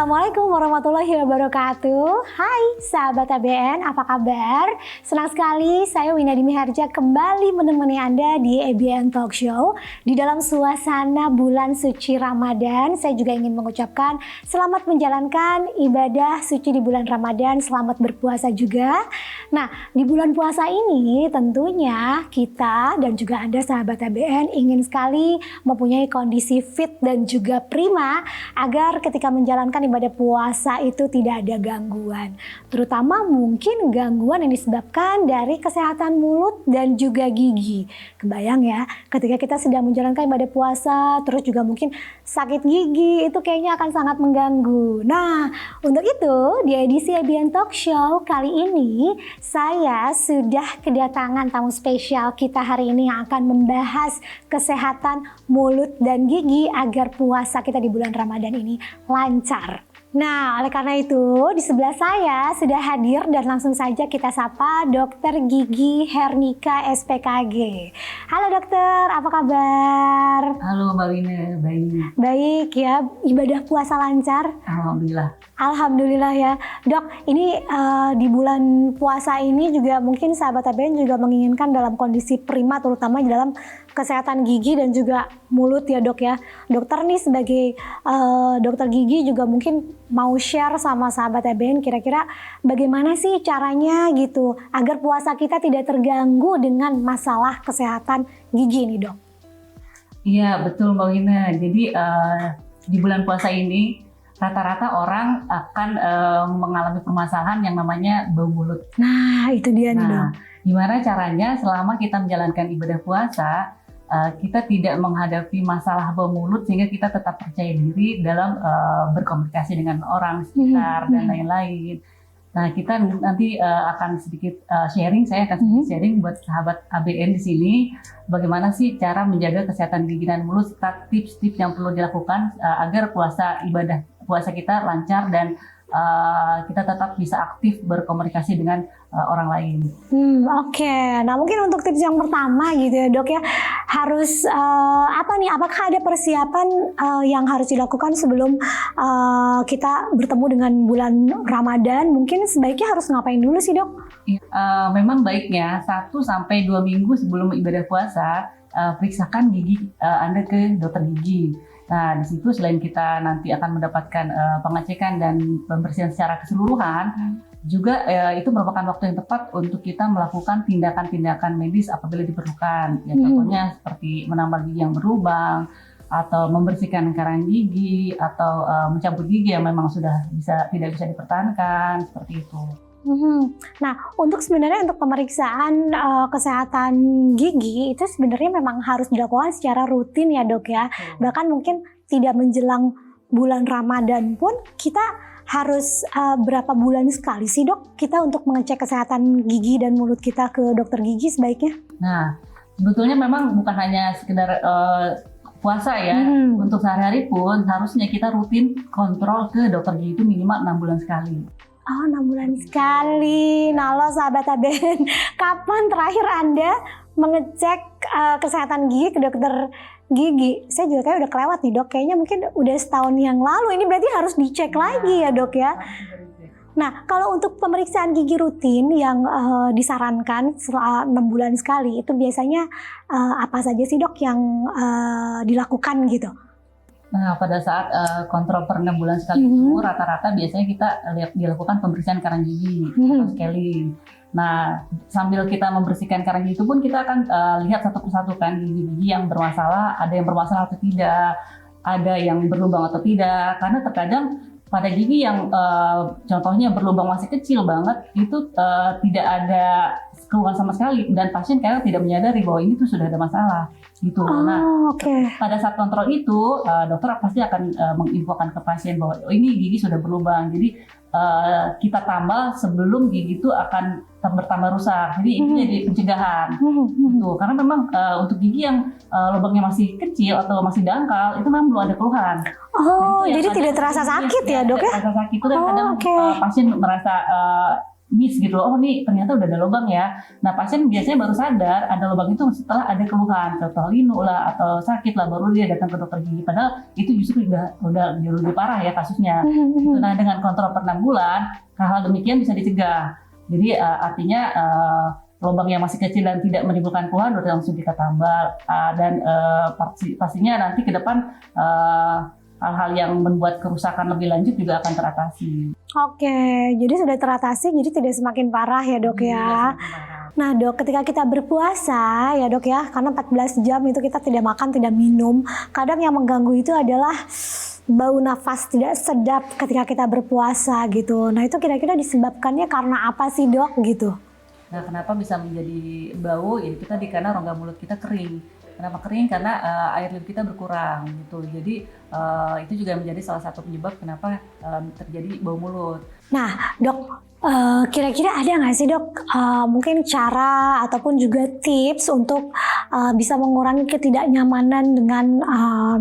Assalamualaikum warahmatullahi wabarakatuh. Hai sahabat ABN, apa kabar? Senang sekali saya Wina Dimi Harja kembali menemani Anda di ABN Talk Show. Di dalam suasana bulan suci Ramadan, saya juga ingin mengucapkan selamat menjalankan ibadah suci di bulan Ramadan, selamat berpuasa juga. Nah, di bulan puasa ini tentunya kita dan juga Anda sahabat ABN ingin sekali mempunyai kondisi fit dan juga prima agar ketika menjalankan ibadah puasa itu tidak ada gangguan, terutama mungkin gangguan yang disebabkan dari kesehatan mulut dan juga gigi. Kebayang ya, ketika kita sedang menjalankan ibadah puasa terus juga mungkin sakit gigi, itu kayaknya akan sangat mengganggu. Nah, untuk itu di edisi ABN Talk Show kali ini saya sudah kedatangan tamu spesial kita hari ini yang akan membahas kesehatan mulut dan gigi agar puasa kita di bulan Ramadan ini lancar. Nah, oleh karena itu di sebelah saya sudah hadir dan langsung saja kita sapa Dokter Gigi Hernika SPKG. Halo dokter, apa kabar? Halo Mbak Wina, baik. Baik ya, ibadah puasa lancar? Alhamdulillah. Alhamdulillah ya. Dok, ini di bulan puasa ini juga mungkin sahabat ABN juga menginginkan dalam kondisi prima, terutama dalam kesehatan gigi dan juga mulut ya dok ya. Dokter nih sebagai dokter gigi juga mungkin mau share sama sahabat ABN kira-kira bagaimana sih caranya gitu agar puasa kita tidak terganggu dengan masalah kesehatan gigi nih dok. Iya betul Mbak Wina. Jadi di bulan puasa ini rata-rata orang akan mengalami permasalahan yang namanya bau mulut. Nah itu dia nih dok. Gimana caranya selama kita menjalankan ibadah puasa kita tidak menghadapi masalah bau mulut sehingga kita tetap percaya diri dalam berkomunikasi dengan orang sekitar dan lain-lain. Nah kita nanti akan sedikit sharing, saya akan sedikit sharing buat sahabat ABN di sini bagaimana sih cara menjaga kesehatan gigi dan mulut serta tips-tips yang perlu dilakukan agar ibadah puasa kita lancar dan kita tetap bisa aktif berkomunikasi dengan orang lain. Oke. Nah mungkin untuk tips yang pertama gitu ya dok ya, harus apa nih? Apakah ada persiapan yang harus dilakukan sebelum kita bertemu dengan bulan Ramadan? Mungkin sebaiknya harus ngapain dulu sih dok? Memang baiknya 1-2 minggu sebelum ibadah puasa periksakan gigi Anda ke dokter gigi. Nah, di situ selain kita nanti akan mendapatkan pengecekan dan pembersihan secara keseluruhan, juga itu merupakan waktu yang tepat untuk kita melakukan tindakan-tindakan medis apabila diperlukan. Ya, contohnya seperti menambal gigi yang berlubang, atau membersihkan karang gigi, atau mencabut gigi yang memang sudah tidak bisa dipertahankan, seperti itu. Nah, sebenarnya untuk pemeriksaan kesehatan gigi itu sebenarnya memang harus dilakukan secara rutin ya dok ya. Bahkan mungkin tidak menjelang bulan Ramadan pun kita harus berapa bulan sekali sih dok kita untuk mengecek kesehatan gigi dan mulut kita ke dokter gigi sebaiknya? Nah, sebetulnya memang bukan hanya sekedar puasa ya, untuk sehari-hari pun harusnya kita rutin kontrol ke dokter gigi itu minimal 6 bulan sekali. Oh 6 bulan sekali. Nah lo sahabat ABN, kapan terakhir Anda mengecek kesehatan gigi ke dokter gigi? Saya juga kayak udah kelewat nih dok, kayaknya mungkin udah setahun yang lalu. Ini berarti harus dicek lagi ya dok ya. Nah kalau untuk pemeriksaan gigi rutin yang disarankan setelah 6 bulan sekali, itu biasanya apa saja sih dok yang dilakukan gitu? Nah, pada saat kontrol per 6 bulan sekali itu rata-rata biasanya kita dilakukan pembersihan karang gigi atau scaling. Nah, sambil kita membersihkan karang gigi itu pun kita akan lihat satu persatu kan gigi-gigi yang bermasalah, ada yang bermasalah atau tidak, ada yang berlubang atau tidak. Karena terkadang pada gigi yang contohnya berlubang masih kecil banget itu tidak ada keluhan sama sekali dan pasien kadang tidak menyadari bahwa ini tuh sudah ada masalah gitu. Pada saat kontrol itu dokter pasti akan menginfokan ke pasien bahwa ini gigi sudah berlubang. Jadi kita tambal sebelum gigi itu akan bertambah rusak. Jadi ini jadi pencegahan. Gitu. Karena memang untuk gigi yang lubangnya masih kecil atau masih dangkal itu memang belum ada keluhan. Jadi tidak terasa sakit ya dok ya? Tidak terasa sakit itu dan kadang pasien merasa miss gitu, oh nih ternyata udah ada lubang ya. Nah pasien biasanya baru sadar ada lubang itu setelah ada keluhan, contoh linu lah atau sakit lah, baru dia datang ke dokter gigi. Padahal itu justru udah jauh lebih parah ya kasusnya. Gitu. Nah dengan kontrol per 6 bulan, hal-hal demikian bisa dicegah. Jadi artinya lubang yang masih kecil dan tidak menimbulkan keluhan udah langsung kita tambal, dan pastinya nanti ke depan hal-hal yang membuat kerusakan lebih lanjut juga akan teratasi. Oke, jadi sudah teratasi, jadi tidak semakin parah ya dok ya. Nah dok, ketika kita berpuasa ya dok ya, karena 14 jam itu kita tidak makan, tidak minum. Kadang yang mengganggu itu adalah bau nafas tidak sedap ketika kita berpuasa gitu. Nah itu kira-kira disebabkannya karena apa sih dok gitu? Nah kenapa bisa menjadi bau? Ya itu tadi karena rongga mulut kita kering. Kenapa kering? Karena air liur kita berkurang gitu. Jadi itu juga menjadi salah satu penyebab kenapa terjadi bau mulut. Nah dok, kira-kira ada nggak sih dok mungkin cara ataupun juga tips untuk bisa mengurangi ketidaknyamanan dengan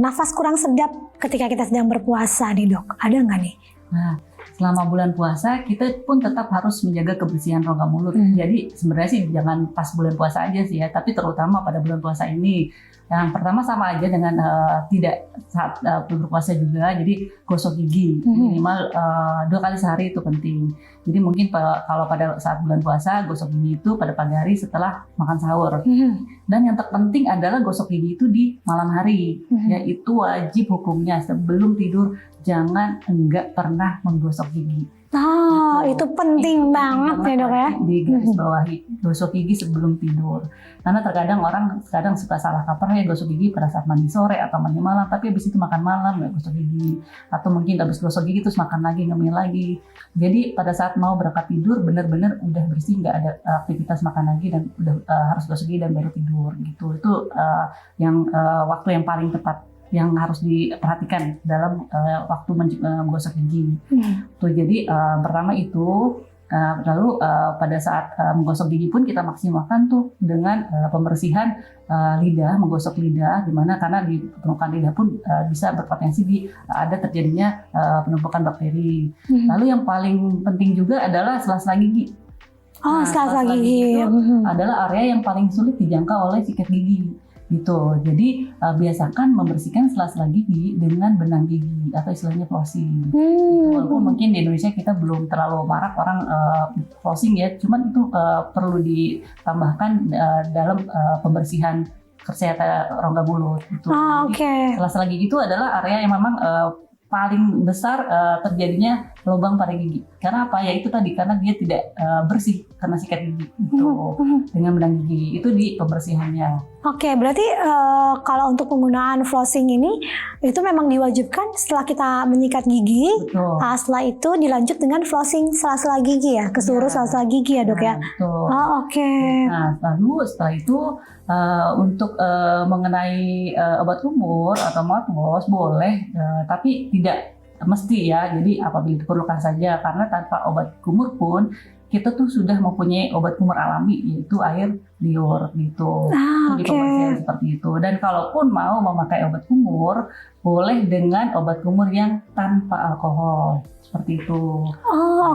nafas kurang sedap ketika kita sedang berpuasa nih dok? Ada nggak nih? Nah, selama bulan puasa kita pun tetap harus menjaga kebersihan rongga mulut. Jadi sebenarnya sih jangan pas bulan puasa aja sih ya, tapi terutama pada bulan puasa ini. Yang pertama sama aja dengan tidak saat berpuasa juga, jadi gosok gigi minimal 2 kali sehari itu penting. Jadi mungkin kalau pada saat bulan puasa gosok gigi itu pada pagi hari setelah makan sahur. Dan yang terpenting adalah gosok gigi itu di malam hari, yaitu wajib hukumnya sebelum tidur jangan enggak pernah menggosok gigi. Itu penting banget ya dok ya. Di garis bawahi, gosok gigi sebelum tidur. Karena terkadang orang suka salah kaprah ya gosok gigi pada saat mandi sore atau mandi malam, tapi habis itu makan malam nggak gosok gigi. Atau mungkin habis gosok gigi terus makan lagi, ngemil lagi. Jadi pada saat mau berangkat tidur benar-benar udah bersih, nggak ada aktivitas makan lagi dan udah harus gosok gigi dan baru tidur gitu. Itu yang waktu yang paling tepat yang harus diperhatikan dalam waktu menggosok gigi. Tuh, jadi pertama itu, lalu pada saat menggosok gigi pun kita maksimalkan tuh dengan pembersihan lidah, menggosok lidah, dimana karena di penumpukan lidah pun bisa berpotensi ada terjadinya penumpukan bakteri. Lalu yang paling penting juga adalah sela-sela gigi. Sela-sela gigi itu adalah area yang paling sulit dijangkau oleh sikat gigi. Gitu. Jadi biasakan membersihkan sela-sela gigi dengan benang gigi atau istilahnya flossing. Walaupun mungkin di Indonesia kita belum terlalu marak orang flossing ya, cuman itu perlu ditambahkan dalam pembersihan kesehatan rongga mulut. Gitu. Sela-sela gigi itu adalah area yang memang paling besar terjadinya lubang pada gigi. Karena apa? Ya itu tadi, karena dia tidak bersih karena sikat gigi gitu. Dengan benang gigi itu di pembersihannya. Berarti kalau untuk penggunaan flossing ini itu memang diwajibkan setelah kita menyikat gigi. Setelah itu dilanjut dengan flossing sela-sela gigi ya, ke seluruh sela-sela gigi ya dok ya. Nah lalu setelah itu untuk mengenai obat kumur atau mouthwash boleh, tapi tidak mesti ya. Jadi apabila diperlukan saja, karena tanpa obat kumur pun kita tuh sudah mempunyai obat kumur alami, yaitu air liur gitu. Di pembersihan seperti itu. Dan kalaupun mau memakai obat kumur, boleh dengan obat kumur yang tanpa alkohol. Seperti itu.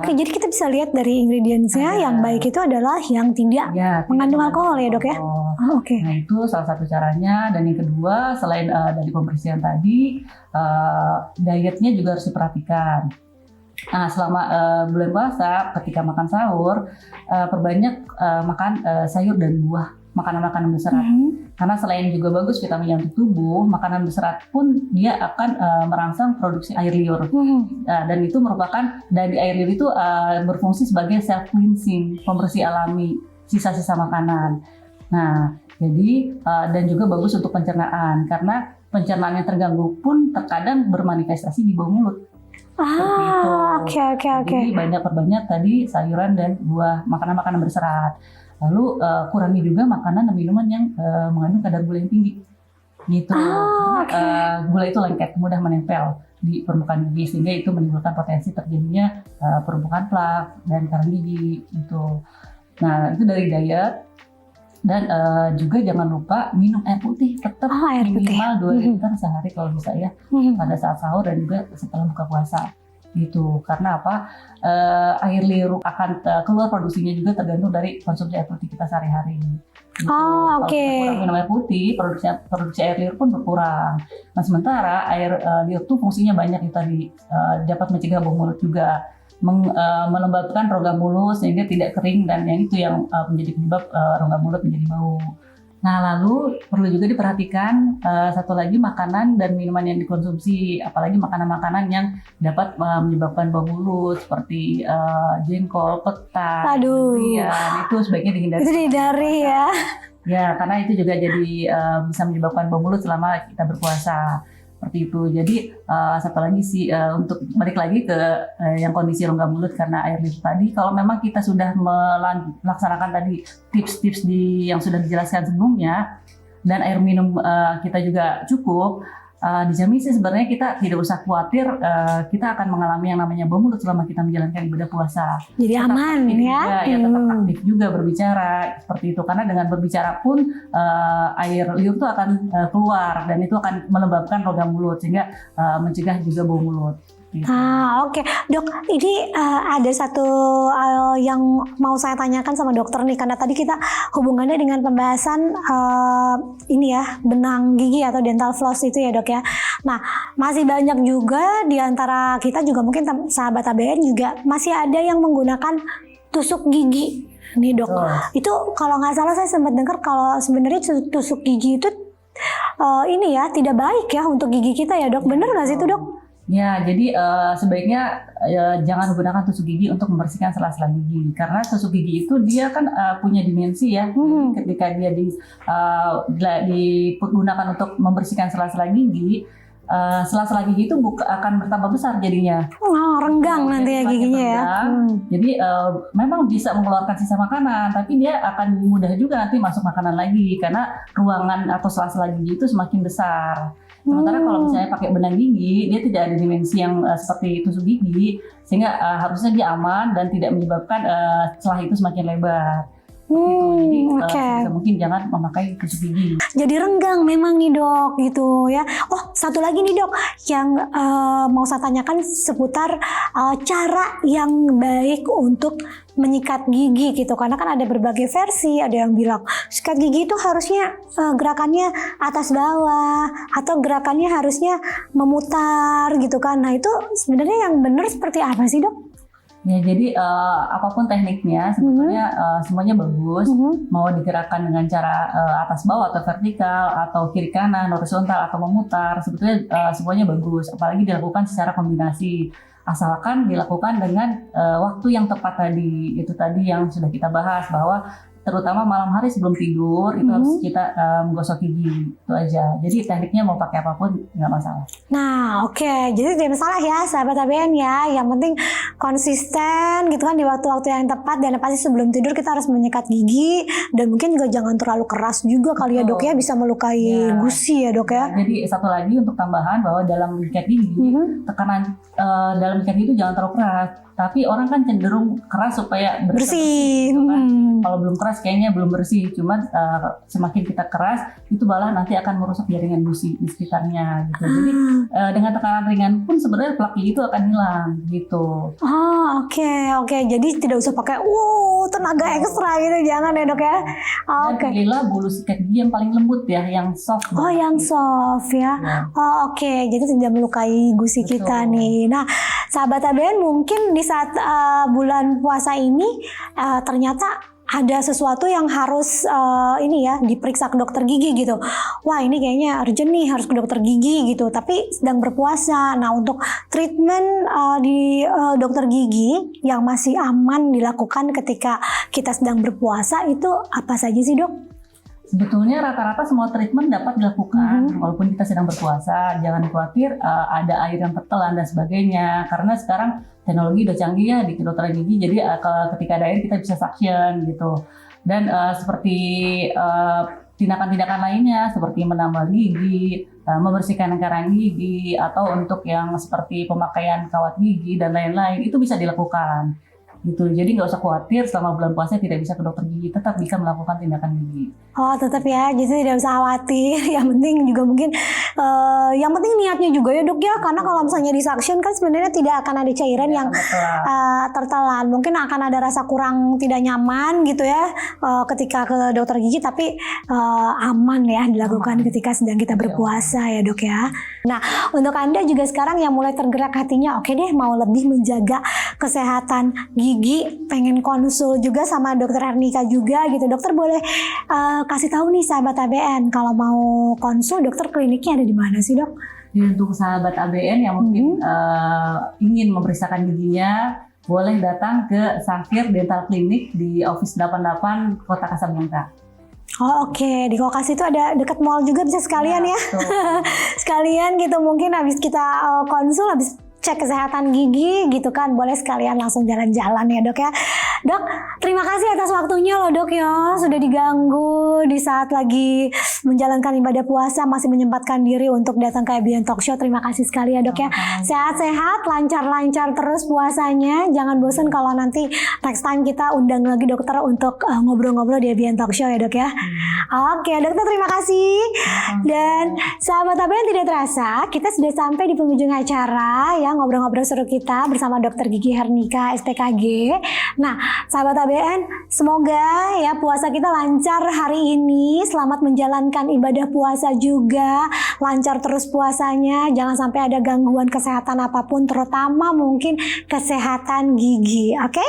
Jadi kita bisa lihat dari ingredientsnya yang baik itu adalah yang tidak mengandung alkohol ya dok ya. Nah itu salah satu caranya. Dan yang kedua, selain dari pembersihan tadi, dietnya juga harus diperhatikan. Nah selama bulan puasa, ketika makan sahur, perbanyak makan sayur dan buah, makanan-makanan berserat. Karena selain juga bagus vitamin untuk tubuh, makanan berserat pun dia akan merangsang produksi air liur. Dan itu merupakan, dari air liur itu berfungsi sebagai self cleansing, pembersih alami sisa-sisa makanan. Nah jadi dan juga bagus untuk pencernaan, karena pencernaan yang terganggu pun terkadang bermanifestasi di bawah mulut. Jadi perbanyak tadi sayuran dan buah, makanan-makanan berserat. Lalu kurangi juga makanan dan minuman yang mengandung kadar gula yang tinggi. Gitu. Gula itu lengket, mudah menempel di permukaan gigi, sehingga itu menimbulkan potensi terjadinya permukaan plak dan karang gigi gitu. Nah itu dari diet. Dan juga jangan lupa minum air putih, tetap minimal 2 liter sehari kalau bisa ya, pada saat sahur dan juga setelah buka puasa. gitu. Karena apa? Air liur akan keluar produksinya juga tergantung dari konsumsi air putih kita sehari-hari. Gitu. Oh, Kalau oke. kita kurang minum air putih, produksi air liur pun berkurang. Nah, sementara air liur tuh fungsinya banyak itu tadi, dapat mencegah bau mulut juga, melembabkan rongga mulut sehingga tidak kering, dan yang itu yang menjadi penyebab rongga mulut menjadi bau. Nah, lalu perlu juga diperhatikan satu lagi, makanan dan minuman yang dikonsumsi, apalagi makanan-makanan yang dapat menyebabkan bau mulut seperti jengkol, peta, Aduh. durian, itu sebaiknya dihindari. Itu dihindari ya. Ya, karena itu juga jadi bisa menyebabkan bau mulut selama kita berpuasa. Seperti itu. Jadi satu lagi sih, untuk balik lagi ke yang kondisi rongga mulut karena air liur tadi, kalau memang kita sudah melaksanakan tadi tips-tips yang sudah dijelaskan sebelumnya, dan air minum kita juga cukup, dijamin sih sebenarnya kita tidak usah khawatir kita akan mengalami yang namanya bau mulut selama kita menjalankan ibadah puasa. Jadi Tetap aman aktif ya. juga, ya tetap aktif juga berbicara seperti itu, karena dengan berbicara pun air liur itu akan keluar dan itu akan melembabkan rongga mulut sehingga mencegah juga bau mulut. Gitu. Oke. Dok, ini ada satu yang mau saya tanyakan sama dokter nih, karena tadi kita hubungannya dengan pembahasan ini ya, benang gigi atau dental floss itu ya dok ya. Nah, masih banyak juga di antara kita juga, mungkin sahabat ABN juga masih ada yang menggunakan tusuk gigi nih dok. Itu kalau nggak salah saya sempat dengar kalau sebenarnya tusuk gigi itu ini ya tidak baik ya untuk gigi kita ya dok. Bener nggak sih itu dok? Ya, jadi sebaiknya jangan menggunakan tusuk gigi untuk membersihkan sela-sela gigi, karena tusuk gigi itu dia kan punya dimensi ya. Jadi ketika dia digunakan untuk membersihkan sela-sela gigi, sela-sela gigi itu akan bertambah besar jadinya. Renggang nanti ya giginya ya. Jadi memang bisa mengeluarkan sisa makanan, tapi dia akan mudah juga nanti masuk makanan lagi karena ruangan atau sela-sela gigi itu semakin besar. Sementara kalau misalnya pakai benang gigi, dia tidak ada dimensi yang seperti tusuk gigi, sehingga harusnya dia aman dan tidak menyebabkan celah itu semakin lebar. Jadi mungkin jangan memakai tusuk gigi. Jadi renggang memang nih dok gitu ya. Oh, satu lagi nih dok yang mau saya tanyakan seputar cara yang baik untuk menyikat gigi gitu, karena kan ada berbagai versi. Ada yang bilang sikat gigi itu harusnya gerakannya atas bawah atau gerakannya harusnya memutar gitu kan. Nah itu sebenarnya yang benar seperti apa sih dok? Ya, jadi apapun tekniknya sebetulnya semuanya bagus. Mau digerakkan dengan cara atas bawah atau vertikal atau kiri kanan, horizontal atau memutar, sebetulnya semuanya bagus. Apalagi dilakukan secara kombinasi. Asalkan dilakukan dengan waktu yang tepat tadi. Itu tadi yang sudah kita bahas, bahwa terutama malam hari sebelum tidur itu harus kita menggosok gigi, itu aja. Jadi tekniknya mau pakai apapun nggak masalah. Nah oke, jadi tidak masalah ya sahabat ABN ya, yang penting konsisten gitu kan di waktu-waktu yang tepat, dan pasti sebelum tidur kita harus menyikat gigi, dan mungkin juga jangan terlalu keras juga kali ya dok ya, bisa melukai gusi ya dok ya. Jadi satu lagi untuk tambahan, bahwa dalam menyikat gigi tekanan dalam menyikat gigi itu jangan terlalu keras. Tapi orang kan cenderung keras supaya bersih. Gitu kan. Kalau belum keras kayaknya belum bersih. Cuman semakin kita keras itu malah nanti akan merusak jaringan gusi di sekitarnya gitu. Jadi dengan tekanan ringan pun sebenarnya plak gigi itu akan hilang gitu. Oke. Jadi tidak usah pakai tenaga ekstra gitu, jangan ya dok ya. Dan pilihlah bulu sikat gigi yang paling lembut ya, yang soft. Yang soft ya. Oke. Jadi tidak melukai gusi kita nih. Nah, sahabat ABN mungkin di saat bulan puasa ini ternyata ada sesuatu yang harus ini ya diperiksa ke dokter gigi gitu. Wah ini kayaknya urgent nih, harus ke dokter gigi gitu. Tapi sedang berpuasa. Nah untuk treatment di dokter gigi yang masih aman dilakukan ketika kita sedang berpuasa itu apa saja sih dok? Sebetulnya rata-rata semua treatment dapat dilakukan walaupun kita sedang berpuasa. Jangan khawatir ada air yang tertelan dan sebagainya, karena sekarang teknologi udah canggih ya di kedokteran gigi. Jadi ketika ada air kita bisa suction gitu. Dan seperti tindakan-tindakan lainnya seperti menambal gigi, membersihkan karang gigi, atau untuk yang seperti pemakaian kawat gigi dan lain-lain, itu bisa dilakukan. gitu. Jadi nggak usah khawatir selama bulan puasa tidak bisa ke dokter gigi, tetap bisa melakukan tindakan gigi. Oh tetap ya, jadi tidak usah khawatir. Yang penting juga mungkin, yang penting niatnya juga ya dok ya. Karena kalau misalnya di suction kan sebenarnya tidak akan ada cairan yang tertelan. Mungkin akan ada rasa kurang tidak nyaman gitu ya ketika ke dokter gigi. Tapi aman ya dilakukan ketika sedang kita berpuasa ya dok ya. Nah untuk Anda juga sekarang yang mulai tergerak hatinya, oke deh mau lebih menjaga kesehatan gigi, pengen konsul juga sama dokter Hernika juga gitu. Dokter boleh kasih tahu nih sahabat ABN kalau mau konsul dokter kliniknya ada di mana sih dok? Untuk sahabat ABN yang mungkin ingin memeriksakan giginya, boleh datang ke Safir Dental Clinic di Office 88 Kota Kasablanca. Oh oke, di lokasi itu ada dekat mall juga bisa sekalian ya. Sekalian gitu mungkin habis kita konsul, habis cek kesehatan gigi gitu kan, boleh sekalian langsung jalan-jalan ya dok ya. Dok, terima kasih atas waktunya loh dok ya, sudah diganggu di saat lagi menjalankan ibadah puasa, masih menyempatkan diri untuk datang ke ABN Talk Show. Terima kasih sekali ya dok ya. Sehat-sehat, lancar-lancar terus puasanya. Jangan bosan kalau nanti next time kita undang lagi dokter untuk ngobrol-ngobrol di ABN Talk Show ya dok ya. Oke dokter, terima kasih. Dan sahabat ABN, tidak terasa kita sudah sampai di penghujung acara ya, ngobrol-ngobrol seru kita bersama dokter gigi Hernika SPKG. Nah sahabat ABN, semoga ya puasa kita lancar hari ini. Selamat menjalankan ibadah puasa juga, lancar terus puasanya. Jangan sampai ada gangguan kesehatan apapun, terutama mungkin kesehatan gigi. Oke?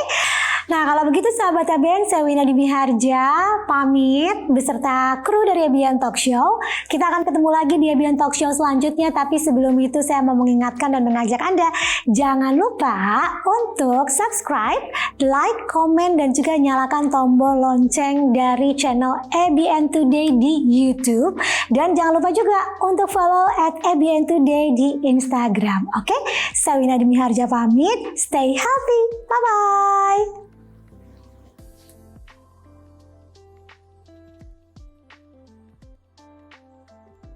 Nah kalau begitu sahabat ABN, saya Winadi Miharja pamit beserta kru dari ABN Talk Show. Kita akan ketemu lagi di ABN Talk Show selanjutnya. Tapi sebelum itu saya mau mengingatkan dan mengajak Anda, jangan lupa untuk subscribe, like, komen, dan juga nyalakan tombol lonceng dari channel ABN Today di YouTube. Dan jangan lupa juga untuk follow @ABN Today di Instagram. Oke? Saya Winadi Miharja pamit. Stay healthy. Bye-bye.